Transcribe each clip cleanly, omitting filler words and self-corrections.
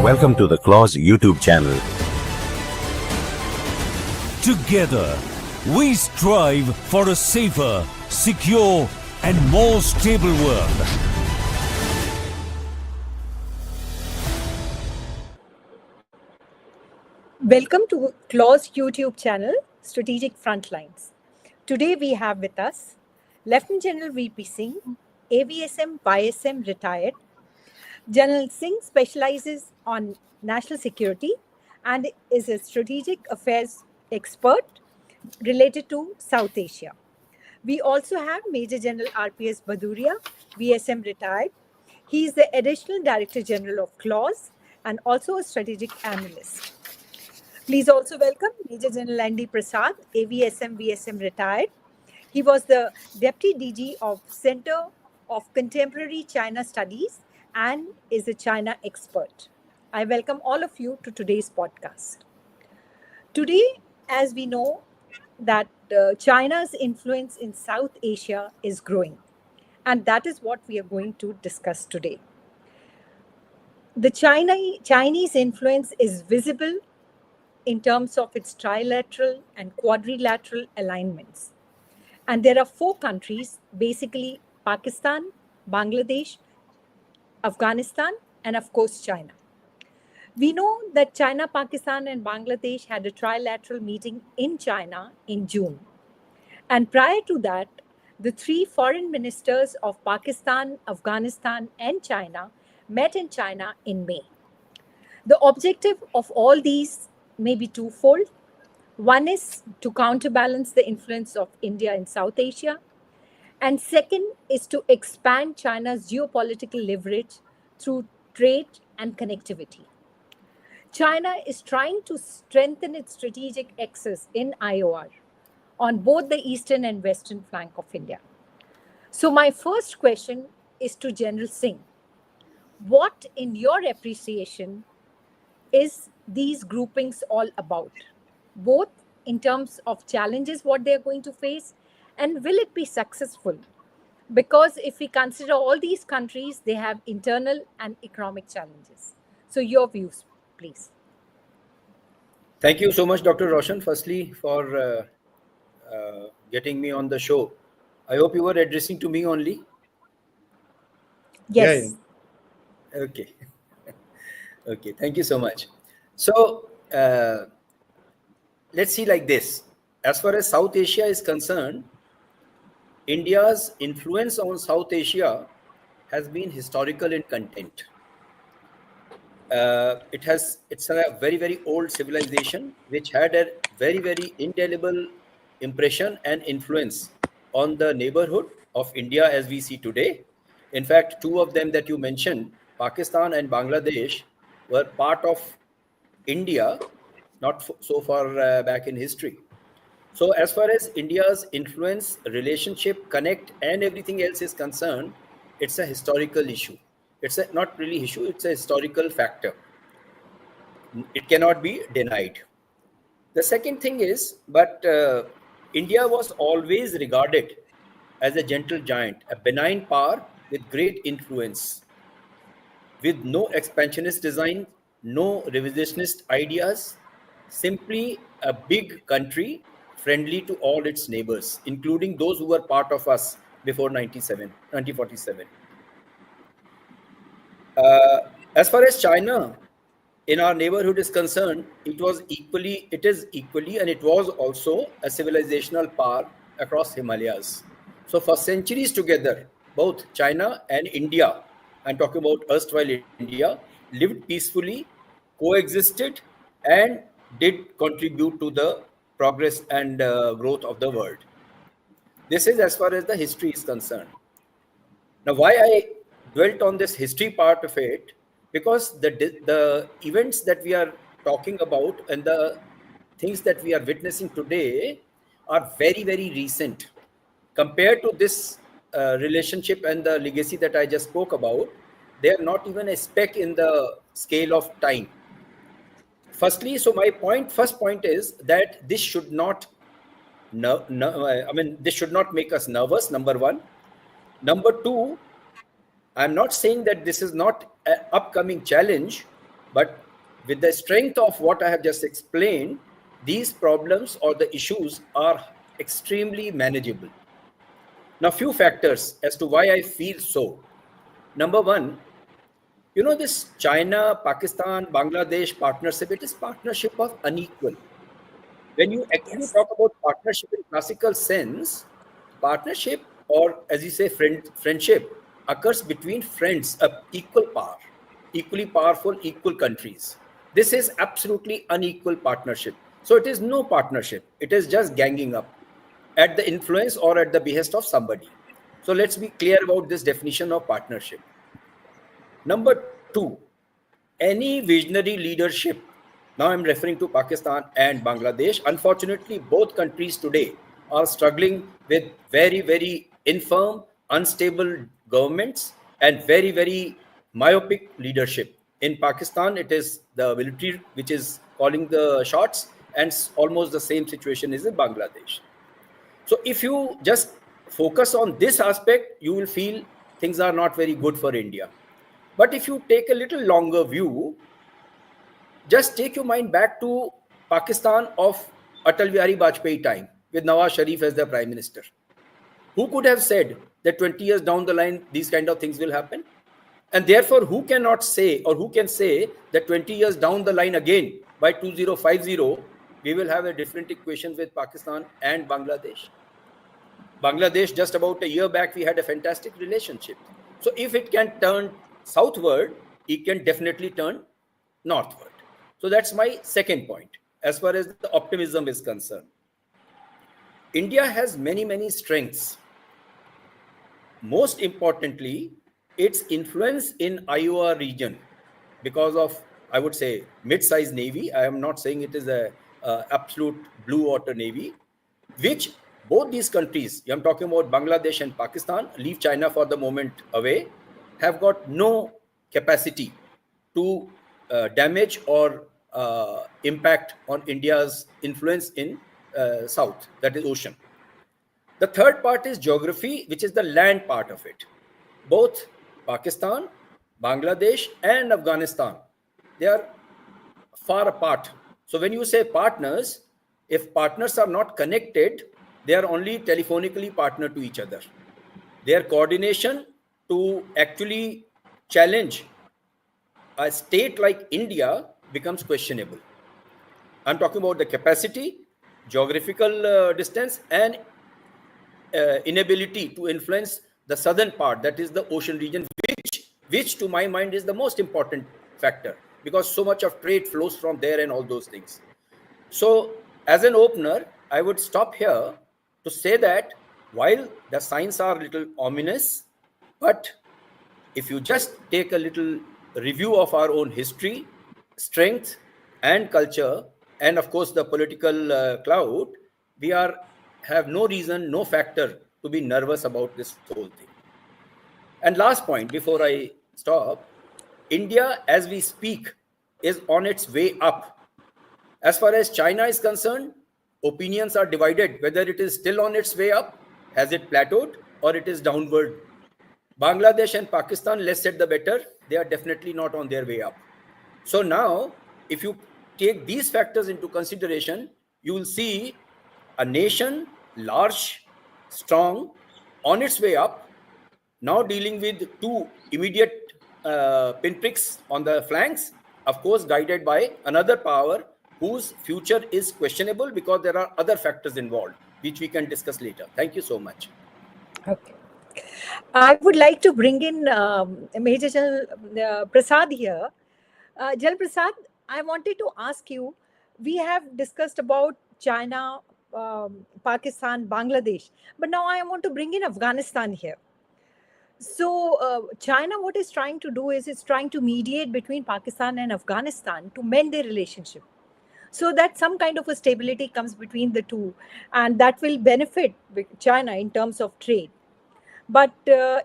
Welcome to the Clause YouTube channel. Together, we strive for a safer, secure, and more stable world. Welcome to Clause YouTube channel, Strategic Frontlines. Today we have with us Lieutenant General VP Singh, AVSM, BIMEC retired. General Singh specializes on national security and is a strategic affairs expert related to South Asia. We also have Maj Gen RPS Bhadauria, VSM retired. He is the Additional Director General of Clause and also a strategic analyst. Please also welcome Major General Andy Prasad, AVSM, VSM retired. He was the Deputy DG of Center of Contemporary China Studies and is a China expert. I welcome all of you to today's podcast. Today, as we know, that China's influence in South Asia is growing, and that is what we are going to discuss today. The Chinese influence is visible in terms of its trilateral and quadrilateral alignments. And there are 4 countries, basically Pakistan, Bangladesh, Afghanistan, and of course, China. We know that China, Pakistan, and Bangladesh had a trilateral meeting in China in June. And prior to that, the 3 foreign ministers of Pakistan, Afghanistan, and China met in China in May. The objective of all these may be twofold. One is to counterbalance the influence of India in South Asia. And second is to expand China's geopolitical leverage through trade and connectivity. China is trying to strengthen its strategic axis in IOR on both the eastern and western flank of India. So my first question is to General Singh. What, in your appreciation, is these groupings all about, both in terms of challenges, what they're going to face, and will it be successful? Because if we consider all these countries, they have internal and economic challenges. So your views, please. Thank you so much, Dr. Roshan, firstly, for getting me on the show. I hope you were addressing to me only. Yes. Yeah. Okay. Okay, thank you so much. So, let's see like this. As far as South Asia is concerned, India's influence on South Asia has been historical in content. It's a very, very old civilization which had a very, very indelible impression and influence on the neighborhood of India as we see today. In fact, 2 of them that you mentioned, Pakistan and Bangladesh, were part of India not so far back in history. So as far as India's influence, relationship, connect, and everything else is concerned, it's a historical issue. It's a not really issue, it's a historical factor. It cannot be denied. The second thing is, but India was always regarded as a gentle giant, a benign power with great influence, with no expansionist design, no revisionist ideas, simply a big country friendly to all its neighbors, including those who were part of us before 1947. As far as China in our neighborhood is concerned, it is equally, and it was also a civilizational power across Himalayas. So for centuries together, both China and India, I'm talking about erstwhile India, lived peacefully, coexisted, and did contribute to the progress and growth of the world. This is as far as the history is concerned. Now, why I dwelt on this history part of it, because the events that we are talking about and the things that we are witnessing today are very, very recent. Compared to this relationship and the legacy that I just spoke about, they are not even a speck in the scale of time. Firstly, so my first point is that this should not, this should not make us nervous, number one. Number two, I'm not saying that this is not an upcoming challenge, But with the strength of what I have just explained, these problems or the issues are extremely manageable. Now, few factors as to why I feel so. Number one, this China, Pakistan, Bangladesh partnership, it is partnership of unequal. When you actually Yes. talk about partnership in classical sense, partnership, or as you say, friendship, occurs between friends of equal power, equally powerful, equal countries. This is absolutely unequal partnership. So it is no partnership. It is just ganging up at the influence or at the behest of somebody. So let's be clear about this definition of partnership. Number two, any visionary leadership, now I'm referring to Pakistan and Bangladesh. Unfortunately, both countries today are struggling with very, very infirm, unstable governments and very, very myopic leadership. In Pakistan, it is the military which is calling the shots, and almost the same situation is in Bangladesh. So if you just focus on this aspect, you will feel things are not very good for India. But if you take a little longer view, just take your mind back to Pakistan of Atal Bihari Vajpayee time with Nawaz Sharif as the Prime Minister. Who could have said that 20 years down the line, these kind of things will happen? And therefore, who cannot say, or who can say that 20 years down the line again, by 2050, we will have a different equation with Pakistan and Bangladesh? Bangladesh, just about a year back, we had a fantastic relationship. So if it can turn southward, it can definitely turn northward. So that's my second point as far as the optimism is concerned. India has many, many strengths. Most importantly, its influence in IOR region because of, I would say, mid-sized navy. I am not saying it is a absolute blue water navy, which both these countries, I'm talking about Bangladesh and Pakistan, leave China for the moment away, have got no capacity to damage or impact on India's influence in South, that is ocean. The third part is geography, which is the land part of it. Both Pakistan, Bangladesh, and Afghanistan, they are far apart. So when you say partners, if partners are not connected, they are only telephonically partner to each other. Their coordination to actually challenge a state like India becomes questionable. I'm talking about the capacity, geographical distance, and inability to influence the southern part, that is the ocean region, which to my mind is the most important factor because so much of trade flows from there and all those things. So as an opener, I would stop here to say that while the signs are a little ominous, but if you just take a little review of our own history, strength, and culture, and of course the political cloud, we have no reason, no factor to be nervous about this whole thing. And last point before I stop, India, as we speak, is on its way up. As far as China is concerned, opinions are divided whether it is still on its way up, has it plateaued, or it is downward. Bangladesh and Pakistan, less said the better, they are definitely not on their way up. So now, if you take these factors into consideration, you will see a nation, large, strong, on its way up, now dealing with two immediate pinpricks on the flanks, of course, guided by another power whose future is questionable because there are other factors involved, which we can discuss later. Thank you so much. Okay. I would like to bring in Major General Prasad here. General Prasad, I wanted to ask you, we have discussed about China, Pakistan, Bangladesh, but now I want to bring in Afghanistan here. So China, what it's trying to do is it's trying to mediate between Pakistan and Afghanistan to mend their relationship, so that some kind of a stability comes between the two, and that will benefit China in terms of trade. But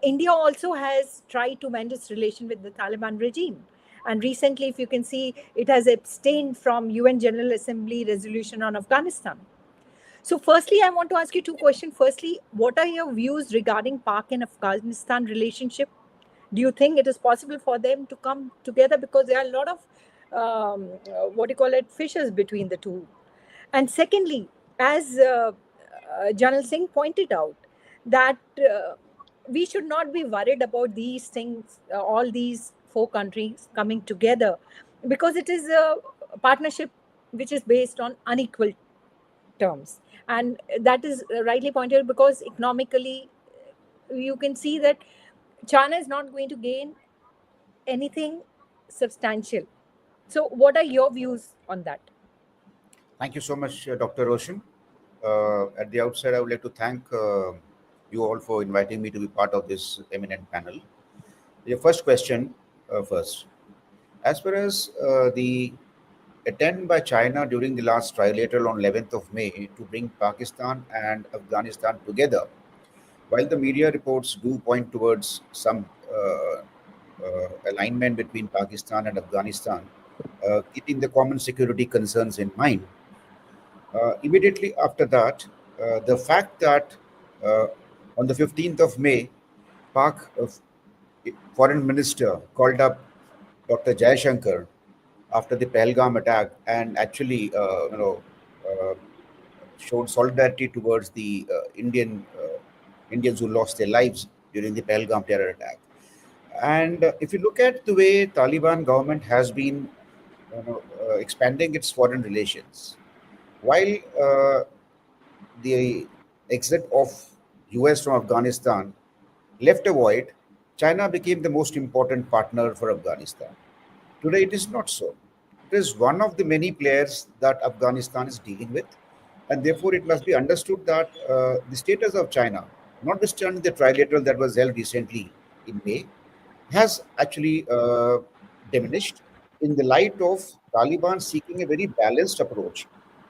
India also has tried to mend its relation with the Taliban regime. And recently, if you can see, it has abstained from UN General Assembly resolution on Afghanistan. So firstly, I want to ask you two questions. Firstly, what are your views regarding Pak and Afghanistan relationship? Do you think it is possible for them to come together? Because there are a lot of what do you call it, fissures between the two. And secondly, as General Singh pointed out, that we should not be worried about these things, all these four countries coming together, because it is a partnership which is based on unequal terms. And that is rightly pointed out, because economically, you can see that China is not going to gain anything substantial. So, what are your views on that? Thank you so much, Dr. Roshan. At the outset, I would like to thank you all for inviting me to be part of this eminent panel. Your first question first. As far as the attempt by China during the last trilateral on 11th of May to bring Pakistan and Afghanistan together, while the media reports do point towards some alignment between Pakistan and Afghanistan, keeping the common security concerns in mind, immediately after that, the fact that on the 15th of May, Pak foreign minister called up Dr. Jaishankar after the Pahalgam attack and actually, showed solidarity towards the Indians who lost their lives during the Pahalgam terror attack. And if you look at the way Taliban government has been expanding its foreign relations, while the exit of US from Afghanistan left a void, China became the most important partner for Afghanistan. Today, it is not so. It is one of the many players that Afghanistan is dealing with, and therefore it must be understood that the status of China, notwithstanding the trilateral that was held recently in May, has actually diminished in the light of Taliban seeking a very balanced approach.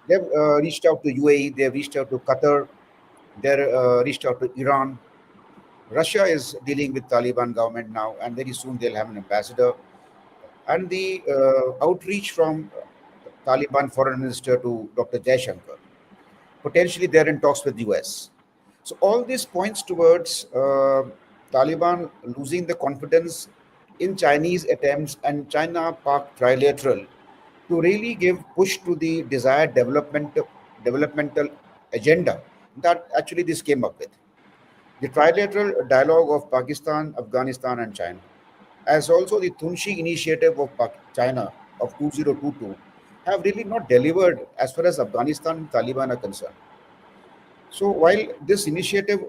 They've reached out to UAE, they've reached out to Qatar, they've reached out to Iran. Russia is dealing with Taliban government now, and very soon they'll have an ambassador. And the outreach from Taliban foreign minister to Dr. Jaishankar, potentially they're in talks with US. So all this points towards Taliban losing the confidence in Chinese attempts and China-Pak trilateral to really give push to the desired developmental agenda that actually this came up with. The trilateral dialogue of Pakistan, Afghanistan, and China, as also the Tunshi initiative of China of 2022, have really not delivered as far as Afghanistan and Taliban are concerned. So while this initiative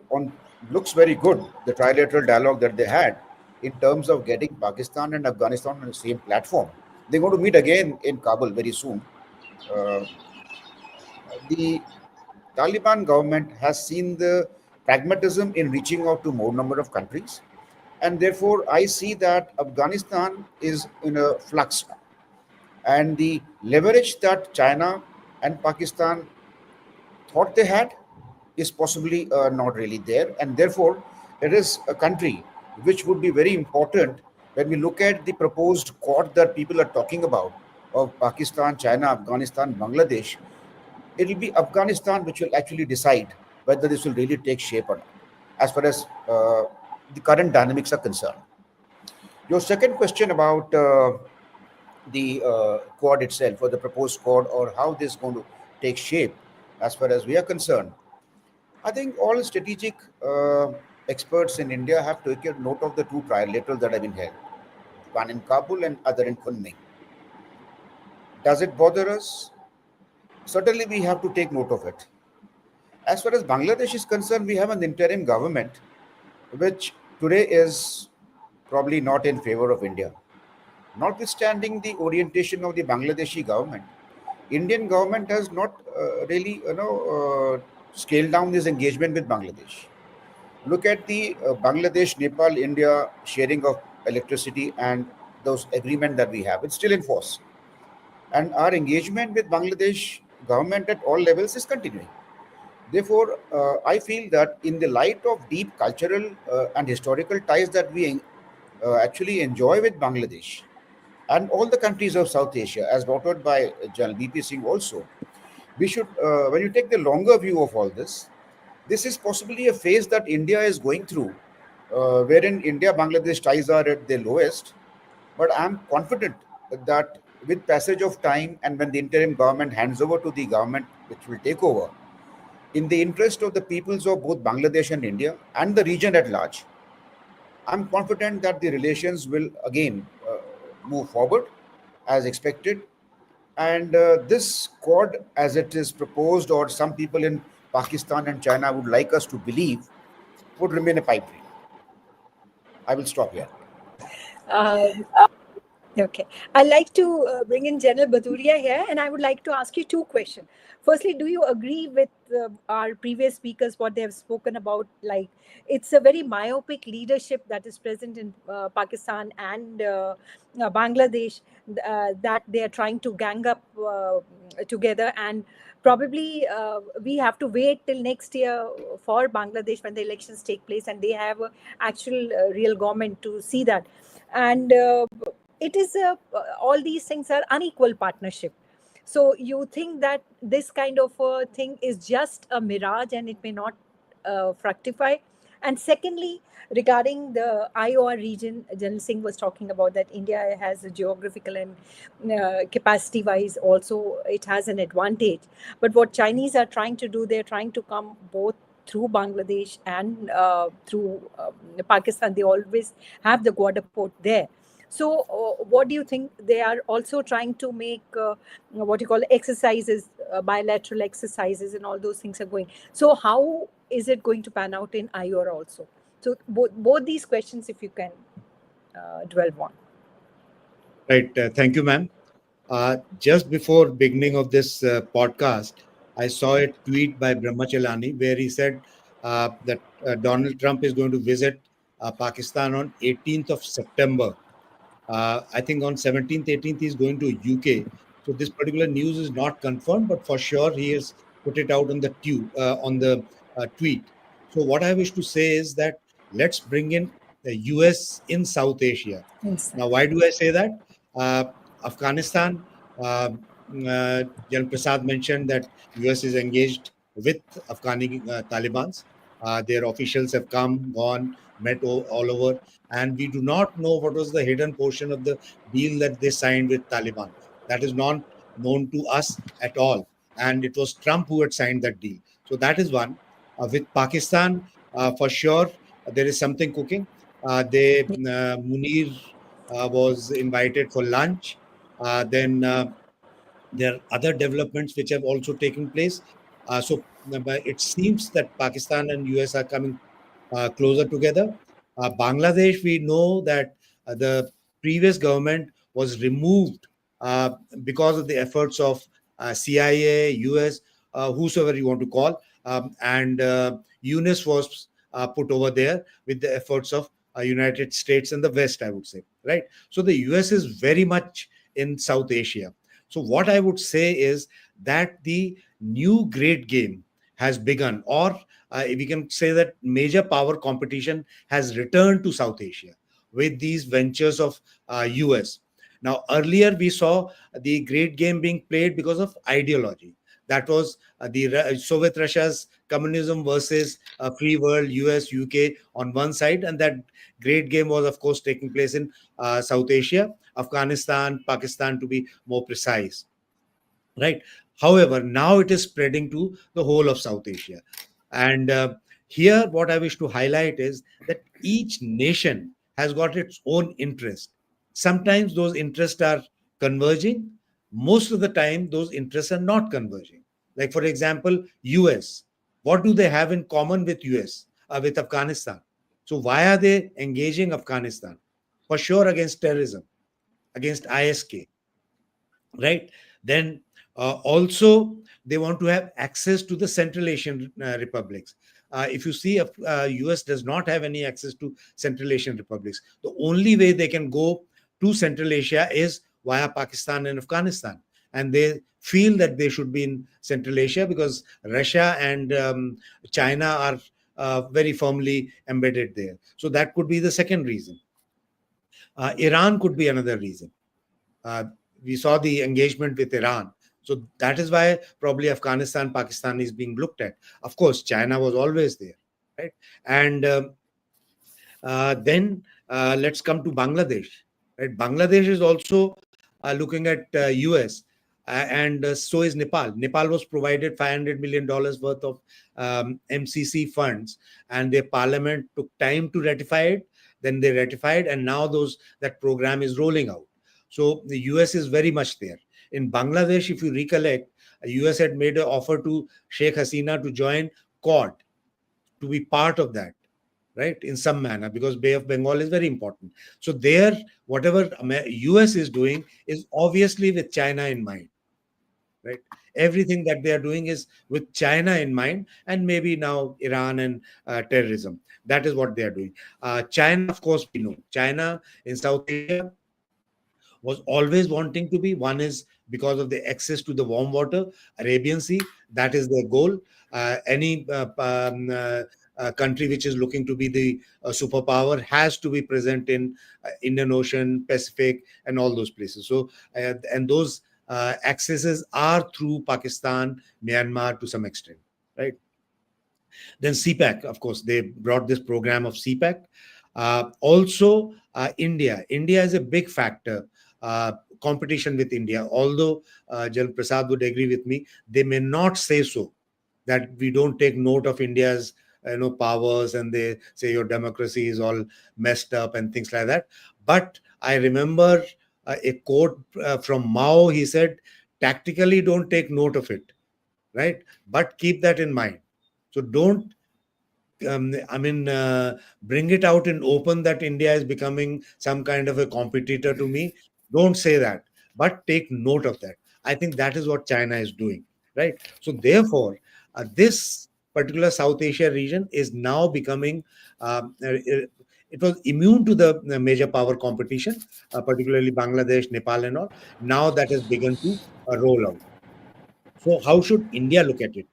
looks very good, the trilateral dialogue that they had in terms of getting Pakistan and Afghanistan on the same platform, they're going to meet again in Kabul very soon. The Taliban government has seen the pragmatism in reaching out to more number of countries, and therefore I see that Afghanistan is in a flux, and the leverage that China and Pakistan thought they had is possibly not really there, and therefore it is a country which would be very important when we look at the proposed Quad that people are talking about of Pakistan, China, Afghanistan, Bangladesh. It will be Afghanistan which will actually decide whether this will really take shape or not, as far as the current dynamics are concerned. Your second question about the Quad itself, or the proposed Quad, or how this is going to take shape, as far as we are concerned, I think all strategic experts in India have taken note of the two trilaterals that have been held, one in Kabul and other in Kunming. Does it bother us? Certainly, we have to take note of it. As far as Bangladesh is concerned, we have an interim government which today is probably not in favor of India. Notwithstanding the orientation of the Bangladeshi government, Indian government has not really, scaled down this engagement with Bangladesh. Look at the Bangladesh, Nepal, India sharing of electricity and those agreement that we have. It's still in force. And our engagement with Bangladesh government at all levels is continuing. Therefore, I feel that in the light of deep cultural and historical ties that we actually enjoy with Bangladesh and all the countries of South Asia, as brought out by General BP Singh also, we should, when you take the longer view of all this is possibly a phase that India is going through, wherein India-Bangladesh ties are at their lowest. But I'm confident that with passage of time and when the interim government hands over to the government which will take over, in the interest of the peoples of both Bangladesh and India and the region at large, I'm confident that the relations will again move forward as expected. And this Quad, as it is proposed, or some people in Pakistan and China would like us to believe, would remain a pipe dream. I will stop here. Um, Okay. I'd like to bring in General Bhadauria here, and I would like to ask you two questions. Firstly, do you agree with our previous speakers, what they have spoken about? Like, it's a very myopic leadership that is present in Pakistan and Bangladesh, that they are trying to gang up together. And probably we have to wait till next year for Bangladesh when the elections take place and they have a actual real government to see that. And it is all these things are unequal partnership. So you think that this kind of a thing is just a mirage and it may not fructify? And secondly, regarding the IOR region, General Singh was talking about that India has a geographical and capacity wise also it has an advantage. But what Chinese are trying to do, they're trying to come both through Bangladesh and through Pakistan. They always have the border port there. So, what do you think? They are also trying to make what you call exercises, bilateral exercises, and all those things are going. So, how is it going to pan out in IOR also? So, both these questions, if you can dwell on. Right. Thank you, ma'am. Just before beginning of this podcast, I saw a tweet by Brahmachalani where he said that Donald Trump is going to visit Pakistan on 18th of September. I think on 17th, 18th, he's going to UK. So this particular news is not confirmed, but for sure he has put it out on the tweet. So what I wish to say is that let's bring in the US in South Asia. Yes. Now, why do I say that? Afghanistan, General Prasad mentioned that US is engaged with Afghani Talibans. Their officials have come, gone, met all over, and we do not know what was the hidden portion of the deal that they signed with Taliban. That is not known to us at all, and it was Trump who had signed that deal. So that is one. With Pakistan, for sure, there is something cooking. Munir was invited for lunch. Then there are other developments which have also taken place. It seems that Pakistan and US are coming closer together. Bangladesh, we know that the previous government was removed because of the efforts of CIA, US, whosoever you want to call, and UNIS was put over there with the efforts of United States and the West, I would say, right? So the US is very much in South Asia. So what I would say is that the new great game has begun, or we can say that major power competition has returned to South Asia with these ventures of US. Now, earlier we saw the great game being played because of ideology. That was the Soviet Russia's communism versus free world, US, UK on one side. And that great game was, of course, taking place in South Asia, Afghanistan, Pakistan, to be more precise. Right. However, now it is spreading to the whole of South Asia. And here, what I wish to highlight is that each nation has got its own interest. Sometimes those interests are converging. Most of the time, those interests are not converging. Like, for example, US. What do they have in common with US, with Afghanistan? So why are they engaging Afghanistan? For sure, against terrorism, against ISK, right? Then also they want to have access to the Central Asian republics. If you see, US does not have any access to Central Asian republics. The only way they can go to Central Asia is via Pakistan and Afghanistan. And they feel that they should be in Central Asia because Russia and China are very firmly embedded there. So that could be the second reason. Iran could be another reason. We saw the engagement with Iran. So that is why probably Afghanistan, Pakistan is being looked at. Of course, China was always there, right? And then let's come to Bangladesh. Right? Bangladesh is also looking at US, and so is Nepal. Nepal was provided $500 million worth of MCC funds, and their parliament took time to ratify it. Then they ratified, and now that program is rolling out. So the US is very much there. In Bangladesh, if you recollect, US had made an offer to Sheikh Hasina to join Quad, to be part of that, right, in some manner, because Bay of Bengal is very important. So there, whatever US is doing is obviously with China in mind, right? Everything that they are doing is with China in mind, and maybe now Iran and terrorism. That is what they are doing. China, of course, we know. China in South Asia was always wanting to be. One is because of the access to the warm water, Arabian Sea. That is their goal. Any country which is looking to be the superpower has to be present in Indian Ocean, Pacific, and all those places. So, and those accesses are through Pakistan, Myanmar to some extent, right? Then CPAC, of course, they brought this program of CPAC. Also, India. India is a big factor. Competition with India. Although General Prasad would agree with me, they may not say so, that we don't take note of India's powers, and they say your democracy is all messed up and things like that. But I remember a quote from Mao. He said, tactically don't take note of it, right? But keep that in mind. So don't bring it out in open that India is becoming some kind of a competitor to me. Don't say that, but take note of that. I think that is what China is doing, right? So therefore, this particular South Asia region is now becoming, it was immune to the major power competition, particularly Bangladesh, Nepal and all. Now that has begun to roll out. So how should India look at it?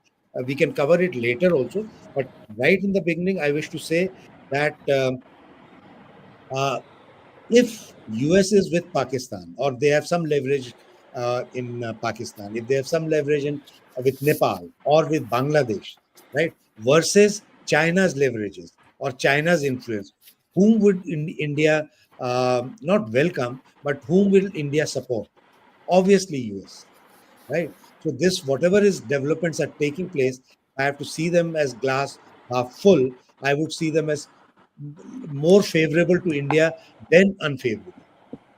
We can cover it later also, but right in the beginning, I wish to say that uh, if US is with Pakistan, or they have some leverage in Pakistan, if they have some leverage with Nepal or with Bangladesh, right, versus China's leverages or China's influence, whom would India not welcome, but whom will India support? Obviously, US, right? So this, whatever is developments are taking place, I have to see them as glass half full. I would see them as more favorable to India than unfavorable.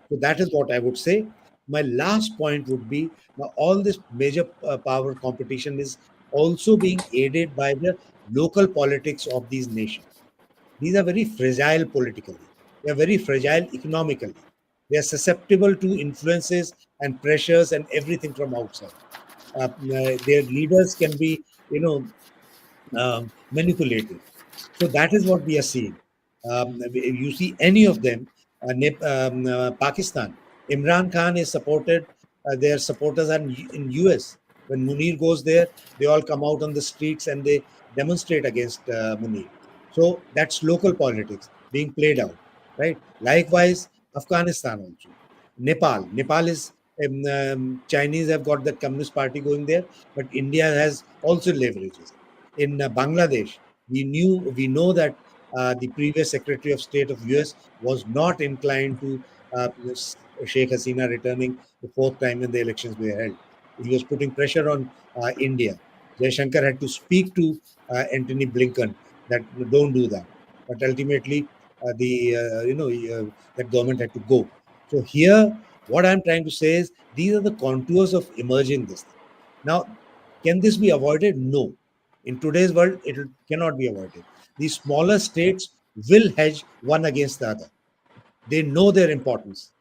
So that is what I would say. My last point would be, now all this major power competition is also being aided by the local politics of these nations. These are very fragile politically. They are very fragile economically. They are susceptible to influences and pressures and everything from outside. Their leaders can be, manipulated. So that is what we are seeing. If you see any of them, Pakistan, Imran Khan is supported. Their supporters are in US. When Munir goes there, they all come out on the streets and they demonstrate against Munir. So that's local politics being played out, right? Likewise, Afghanistan also. Nepal is Chinese have got the Communist Party going there, but India has also leverages. In Bangladesh, we know that the previous Secretary of State of US was not inclined to Sheikh Hasina returning the fourth time when the elections were held. He was putting pressure on India. Jaishankar had to speak to Antony Blinken that don't do that. But ultimately, that government had to go. So here, what I'm trying to say is these are the contours of emerging this thing. Now, can this be avoided? No. In today's world, it cannot be avoided. These smaller states will hedge one against the other. They know their importance.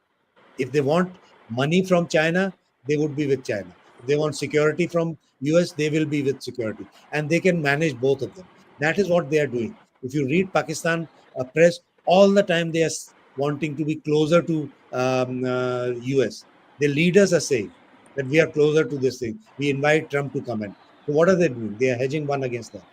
If they want money from China, they would be with China. If they want security from US, they will be with security. And they can manage both of them. That is what they are doing. If you read Pakistan press, all the time they are wanting to be closer to US. The leaders are saying that we are closer to this thing. We invite Trump to come in. So what are they doing? They are hedging one against the other.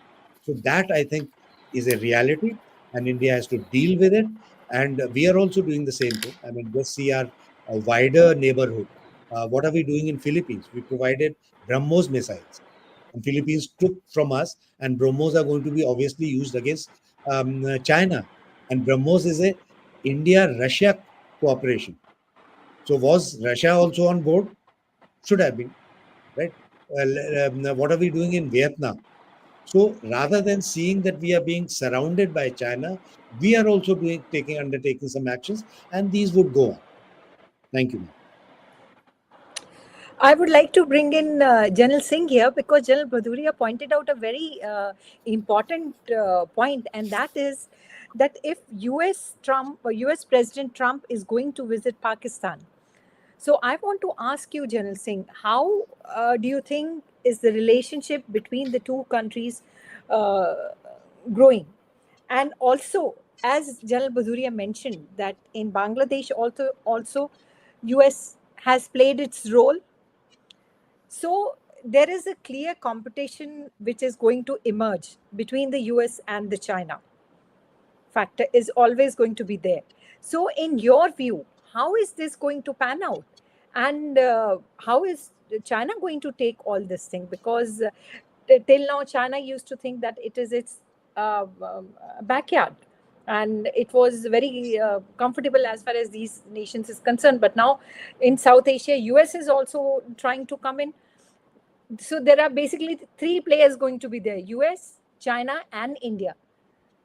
So that, I think, is a reality, and India has to deal with it. And we are also doing the same thing. I mean, just see our a wider neighborhood. What are we doing in Philippines? We provided BrahMos missiles, and Philippines took from us, and BrahMos are going to be obviously used against China. And BrahMos is a India-Russia cooperation. So was Russia also on board? Should have been, right? What are we doing in Vietnam? So rather than seeing that we are being surrounded by China, we are also undertaking some actions, and these would go on. Thank you, ma'am. I would like to bring in General Singh here because General Bhadauria pointed out a very important point, and that is that if US President Trump is going to visit Pakistan, so I want to ask you, General Singh, how do you think is the relationship between the two countries uh, growing? And also, as General Bhadauria mentioned, that in Bangladesh also US has played its role. So there is a clear competition which is going to emerge between the US and the China factor is always going to be there. So in your view, how is this going to pan out? And how is China going to take all this thing? Because till now, China used to think that it is its backyard. And it was very comfortable as far as these nations is concerned. But now in South Asia, US is also trying to come in. So there are basically three players going to be there: US, China, and India.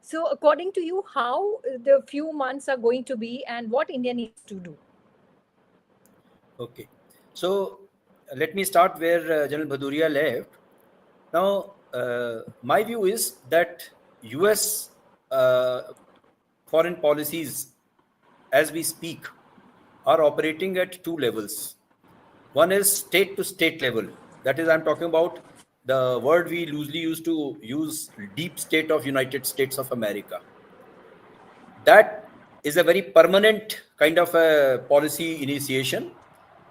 So according to you, how the few months are going to be and what India needs to do? Okay. So let me start where General Bhadauria left. Now, my view is that US foreign policies, as we speak, are operating at two levels. One is state to state level. That is, I'm talking about the word we loosely used to use, deep state of United States of America. That is a very permanent kind of a policy initiation.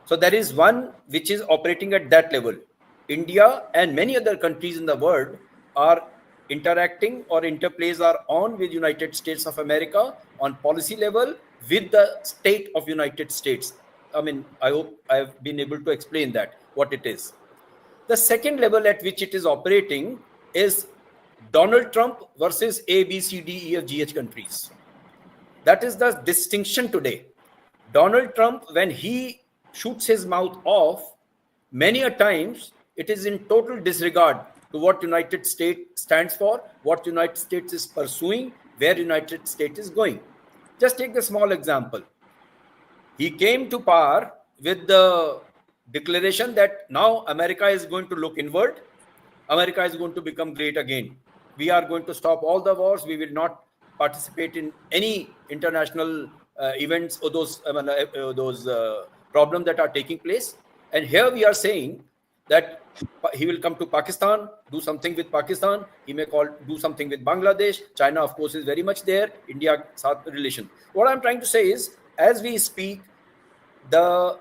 So there is one which is operating at that level. India and many other countries in the world are interacting or interplays are on with United States of America on policy level with the state of United States. I mean, I hope I've been able to explain that, what it is. The second level at which it is operating is Donald Trump versus A, B, C, D, E, F, G, H countries. That is the distinction today. Donald Trump, when he shoots his mouth off, many a times it is in total disregard to what United States stands for, what United States is pursuing, where United States is going. Just take the small example. He came to power with the declaration that now America is going to look inward. America is going to become great again. We are going to stop all the wars. We will not participate in any international events or those problems that are taking place. And here we are saying that he will come to Pakistan, do something with Pakistan. He may do something with Bangladesh. China, of course, is very much there. India-South relation. What I'm trying to say is, as we speak, the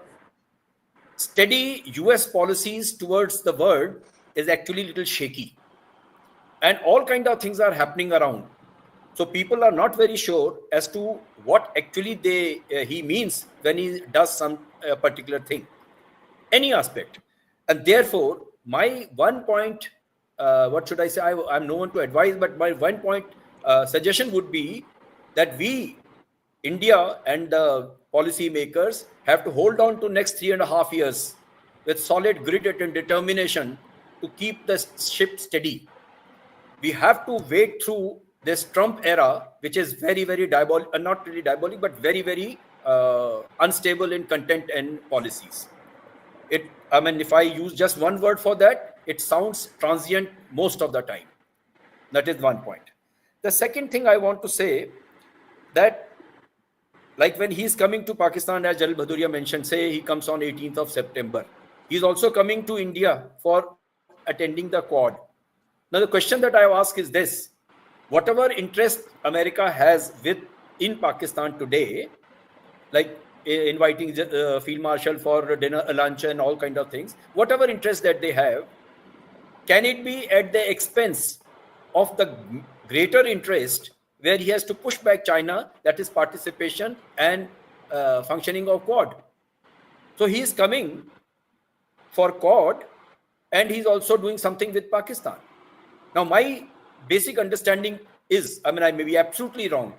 steady US policies towards the world is actually a little shaky. And all kind of things are happening around. So people are not very sure as to what actually he means when he does some particular thing, any aspect. And therefore, my one point, what should I say? I'm no one to advise, but my one point suggestion would be that we, India and the policy makers, have to hold on to next 3.5 years with solid grit and determination to keep the ship steady. We have to wait through this Trump era, which is very, very diabolic, not really diabolic, but very, very unstable in content and policies. I mean, if I use just one word for that, it sounds transient most of the time. That is one point. The second thing I want to say, that like when he's coming to Pakistan, as General Bhadauria mentioned, say he comes on 18th of September. He's also coming to India for attending the Quad. Now, the question that I ask is this: whatever interest America has in Pakistan today, like inviting Field Marshal for dinner, lunch, and all kind of things, whatever interest that they have, can it be at the expense of the greater interest where he has to push back China, that is participation and functioning of Quad? So he is coming for Quad, and he's also doing something with Pakistan. Now, my basic understanding is, I mean, I may be absolutely wrong,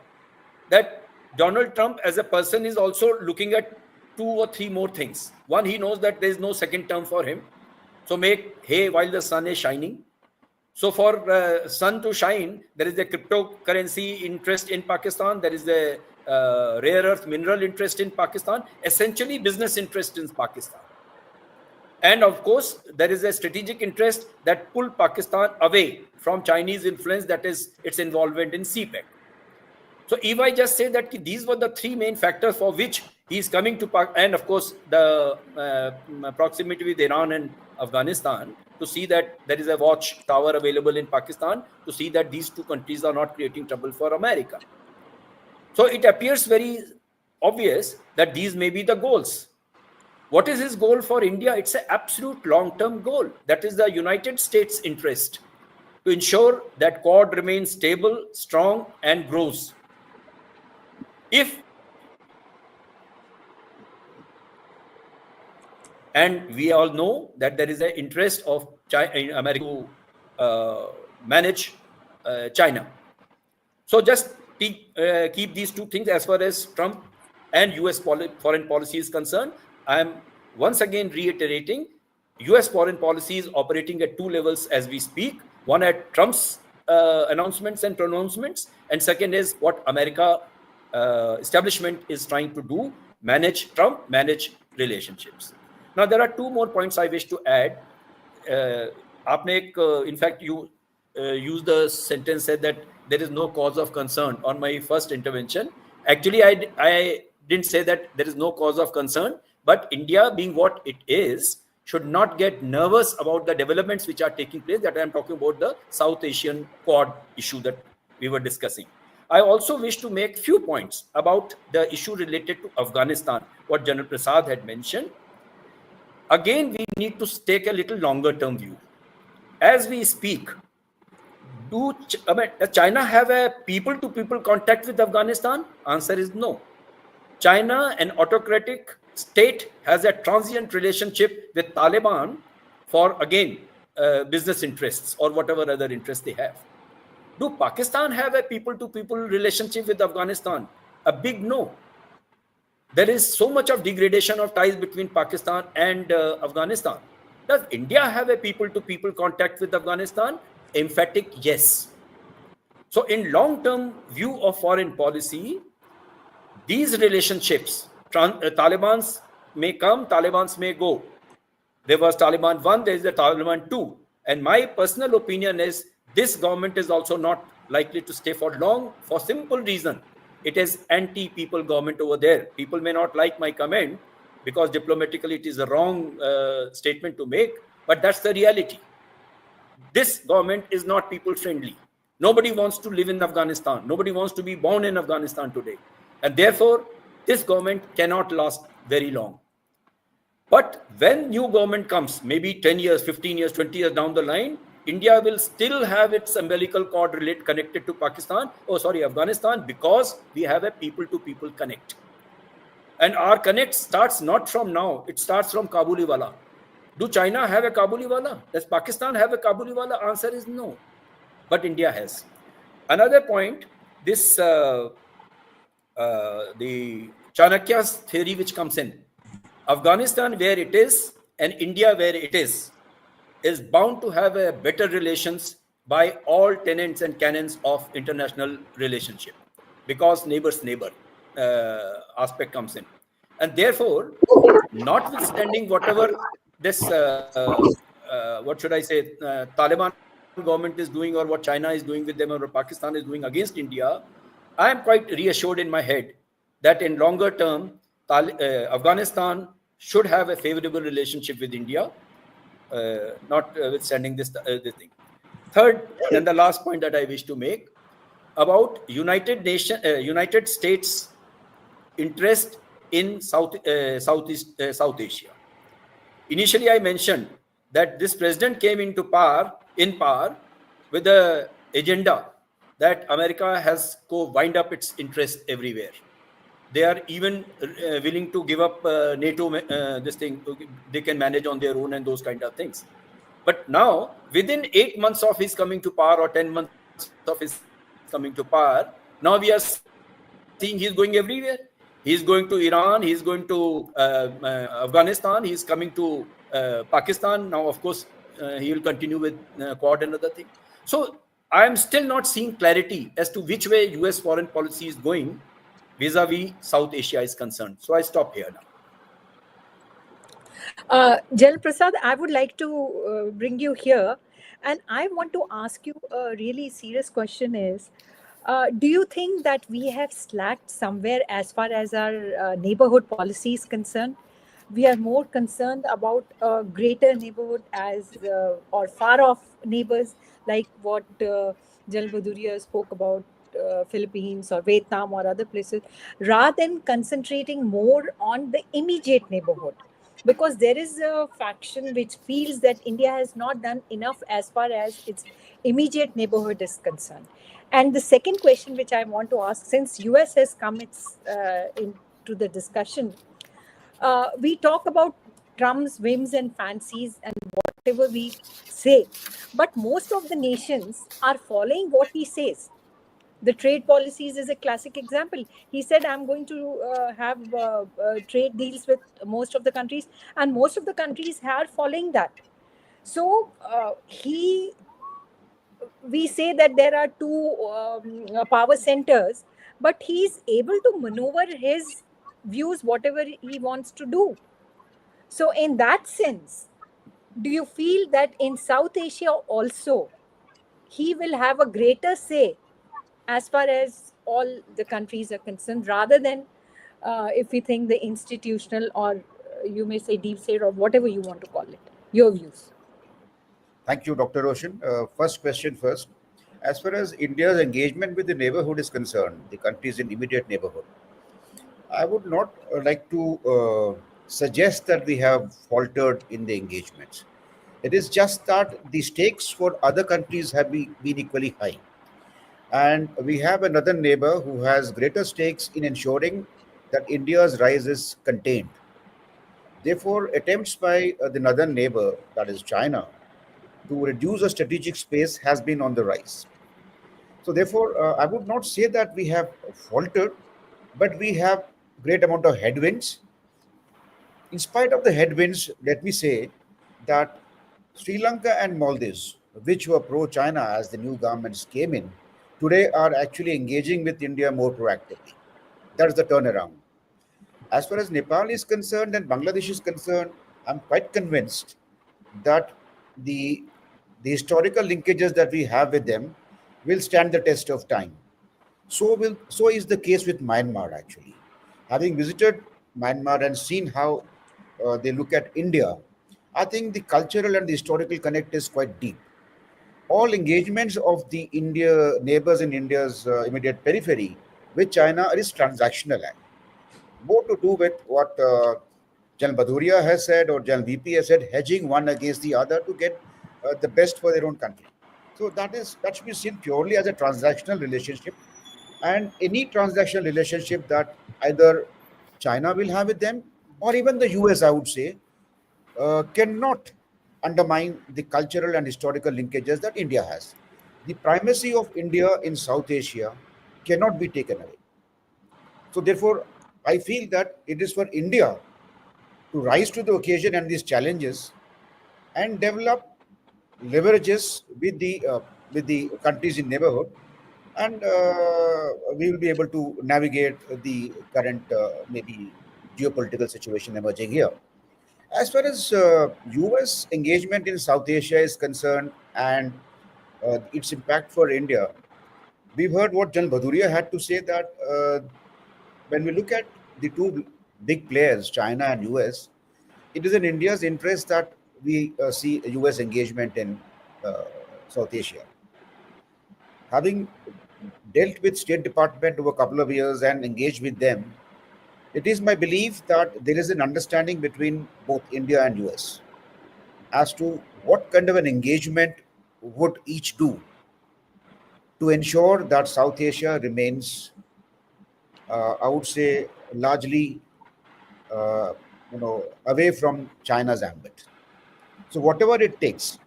that Donald Trump as a person is also looking at 2 or 3 more things. One, he knows that there is no second term for him. So make hay while the sun is shining. So for sun to shine, there is a cryptocurrency interest in Pakistan. There is a rare earth mineral interest in Pakistan. Essentially, business interest in Pakistan. And of course, there is a strategic interest that pull Pakistan away from Chinese influence, that is its involvement in CPEC. So if I just say that these were the 3 main factors for which he is coming to Pakistan, and of course the proximity with Iran and Afghanistan, to see that there is a watch tower available in Pakistan, to see that these 2 countries are not creating trouble for America. So it appears very obvious that these may be the goals. What is his goal for India? It's an absolute long-term goal. That is the United States' interest to ensure that Quad remains stable, strong, and grows. And we all know that there is an interest of America to manage China. So just keep these 2 things as far as Trump and US foreign policy is concerned. I am once again reiterating, US foreign policy is operating at 2 levels as we speak. One at Trump's announcements and pronouncements, and second is what America establishment is trying to do, manage Trump, manage relationships. Now, there are 2 more points I wish to add. In fact, you used the sentence, said that there is no cause of concern on my first intervention. Actually, I didn't say that there is no cause of concern, but India, being what it is, should not get nervous about the developments which are taking place. That I am talking about the South Asian Quad issue that we were discussing. I also wish to make few points about the issue related to Afghanistan, what General Prasad had mentioned. Again, we need to take a little longer term view. As we speak, does China have a people-to-people contact with Afghanistan? Answer is no. China, an autocratic state, has a transient relationship with Taliban for, again, business interests or whatever other interests they have. Do Pakistan have a people-to-people relationship with Afghanistan? A big no. There is so much of degradation of ties between Pakistan and Afghanistan. Does India have a people-to-people contact with Afghanistan? Emphatic yes. So in long-term view of foreign policy, these relationships, Talibans may come, Talibans may go. There was Taliban 1, there is the Taliban 2. And my personal opinion is this government is also not likely to stay for long for simple reason. It is anti-people government over there. People may not like my comment because diplomatically it is a wrong statement to make, but that's the reality. This government is not people-friendly. Nobody wants to live in Afghanistan. Nobody wants to be born in Afghanistan today. And therefore, this government cannot last very long. But when new government comes, maybe 10 years, 15 years, 20 years down the line, India will still have its umbilical cord connected to Afghanistan, because we have a people-to-people connect. And our connect starts not from now, it starts from Kabuliwala. Do China have a Kabuliwala? Does Pakistan have a Kabuliwala? Answer is no. But India has. Another point, this the Chanakya's theory which comes in. Afghanistan where it is and India where it is bound to have a better relations by all tenets and canons of international relationship, because neighbor's neighbor aspect comes in. And therefore, notwithstanding whatever this, Taliban government is doing, or what China is doing with them, or Pakistan is doing against India, I am quite reassured in my head that in longer term, Afghanistan should have a favorable relationship with India, notwithstanding this thing. Third, and the last point that I wish to make about United States interest in Southeast Asia. Initially, I mentioned that this president came in power with the agenda that America has wind up its interest everywhere. They are even willing to give up NATO, this thing, they can manage on their own and those kind of things. But now, within 8 months of his coming to power, or 10 months of his coming to power, now we are seeing he's going everywhere. He's going to Iran. He's going to Afghanistan. He's coming to Pakistan. Now, of course, he will continue with Quad and other thing. So I am still not seeing clarity as to which way US foreign policy is going vis-a-vis South Asia is concerned. So I stop here now. General Prasad, I would like to bring you here, and I want to ask you a really serious question is, do you think that we have slacked somewhere as far as our neighborhood policy is concerned? We are more concerned about greater neighborhood as or far off neighbors, like what General Bhadauria spoke about, Philippines or Vietnam or other places, rather than concentrating more on the immediate neighborhood. Because there is a faction which feels that India has not done enough as far as its immediate neighborhood is concerned. And the second question which I want to ask, since US has come into the discussion, we talk about Trump's whims and fancies and whatever we say, but most of the nations are following what he says. The trade policies is a classic example. He said, I'm going to have trade deals with most of the countries, and most of the countries are following that. So we say that there are two power centers, but he's able to maneuver his views, whatever he wants to do. So in that sense, do you feel that in South Asia also, he will have a greater say as far as all the countries are concerned, rather than if we think the institutional, or you may say deep state, or whatever you want to call it? Your views. Thank you, Dr. Roshan. First question first. As far as India's engagement with the neighborhood is concerned, the countries in immediate neighborhood, I would not like to suggest that we have faltered in the engagements. It is just that the stakes for other countries have been equally high. And we have another neighbor who has greater stakes in ensuring that India's rise is contained. Therefore, attempts by the northern neighbor, that is China, to reduce a strategic space has been on the rise. So therefore, I would not say that we have faltered, but we have great amount of headwinds. In spite of the headwinds, let me say that Sri Lanka and Maldives, which were pro-China as the new governments came in, today are actually engaging with India more proactively. That is the turnaround. As far as Nepal is concerned and Bangladesh is concerned, I'm quite convinced that the historical linkages that we have with them will stand the test of time. So is the case with Myanmar actually. Having visited Myanmar and seen how they look at India, I think the cultural and the historical connect is quite deep. All engagements of the India neighbors in India's immediate periphery with China is transactional, more to do with what General Bhadauria has said or General VP has said, hedging one against the other to get the best for their own country. So that should be seen purely as a transactional relationship, and any transactional relationship that either China will have with them or even the US, I would say, cannot undermine the cultural and historical linkages that India has. The primacy of India in South Asia cannot be taken away. So therefore, I feel that it is for India to rise to the occasion and these challenges and develop leverages with the countries in neighborhood, and we will be able to navigate the current maybe geopolitical situation emerging here. As far as US engagement in South Asia is concerned and its impact for India, we've heard what General Bhadauria had to say, that when we look at the two big players, China and US, it is in India's interest that we see a US engagement in South Asia. Having dealt with State Department over a couple of years and engaged with them, it is my belief that there is an understanding between both India and US as to what kind of an engagement would each do to ensure that South Asia remains, I would say, largely, away from China's ambit. So whatever it takes,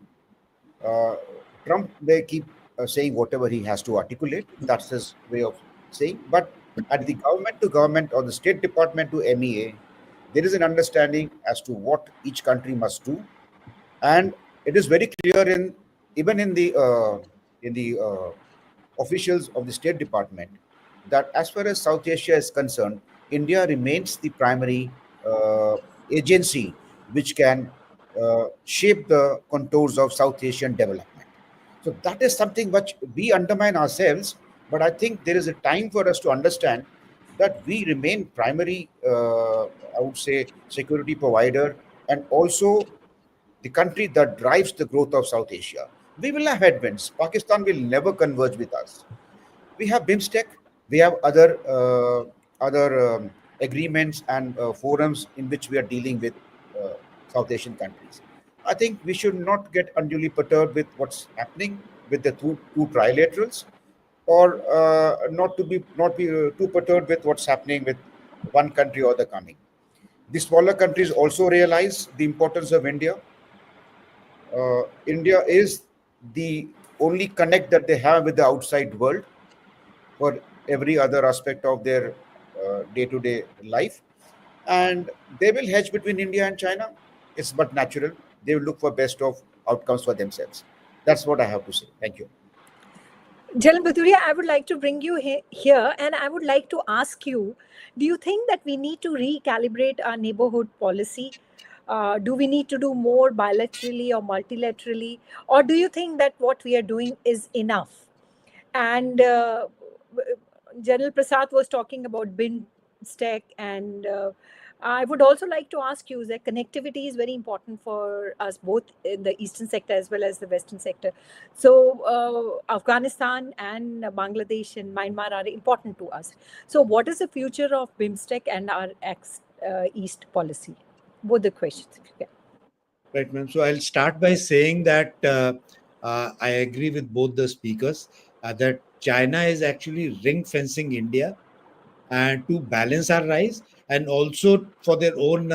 Trump may keep saying whatever he has to articulate. That's his way of saying. But At the government to government or the State Department to MEA, there is an understanding as to what each country must do, and it is very clear in even in the officials of the State Department that as far as South Asia is concerned, India remains the primary agency which can shape the contours of South Asian development. So that is something which we undermine ourselves, but I think there is a time for us to understand that we remain primary, I would say, security provider, and also the country that drives the growth of South Asia. We will have headwinds. Pakistan will never converge with us. We have BIMSTEC, we have other agreements and forums in which we are dealing with uh, South Asian countries. I think we should not get unduly perturbed with what's happening with the two trilaterals, or not be too perturbed with what's happening with one country or the coming. The smaller countries also realize the importance of India. India is the only connect that they have with the outside world for every other aspect of their day-to-day life, and they will hedge between India and China. It's but natural. They will look for best of outcomes for themselves. That's what I have to say. Thank you. General Bhadauria, I would like to bring you here, and I would like to ask you, do you think that we need to recalibrate our neighborhood policy? Do we need to do more bilaterally or multilaterally? Or do you think that what we are doing is enough? And General Prasad was talking about BIMSTEC, and I would also like to ask you that connectivity is very important for us, both in the eastern sector as well as the western sector. So Afghanistan and Bangladesh and Myanmar are important to us. So what is the future of BIMSTEC and our East policy? Both the questions, if you can. Right, ma'am. So I'll start by saying that I agree with both the speakers that China is actually ring fencing India and to balance our rise, and also for their own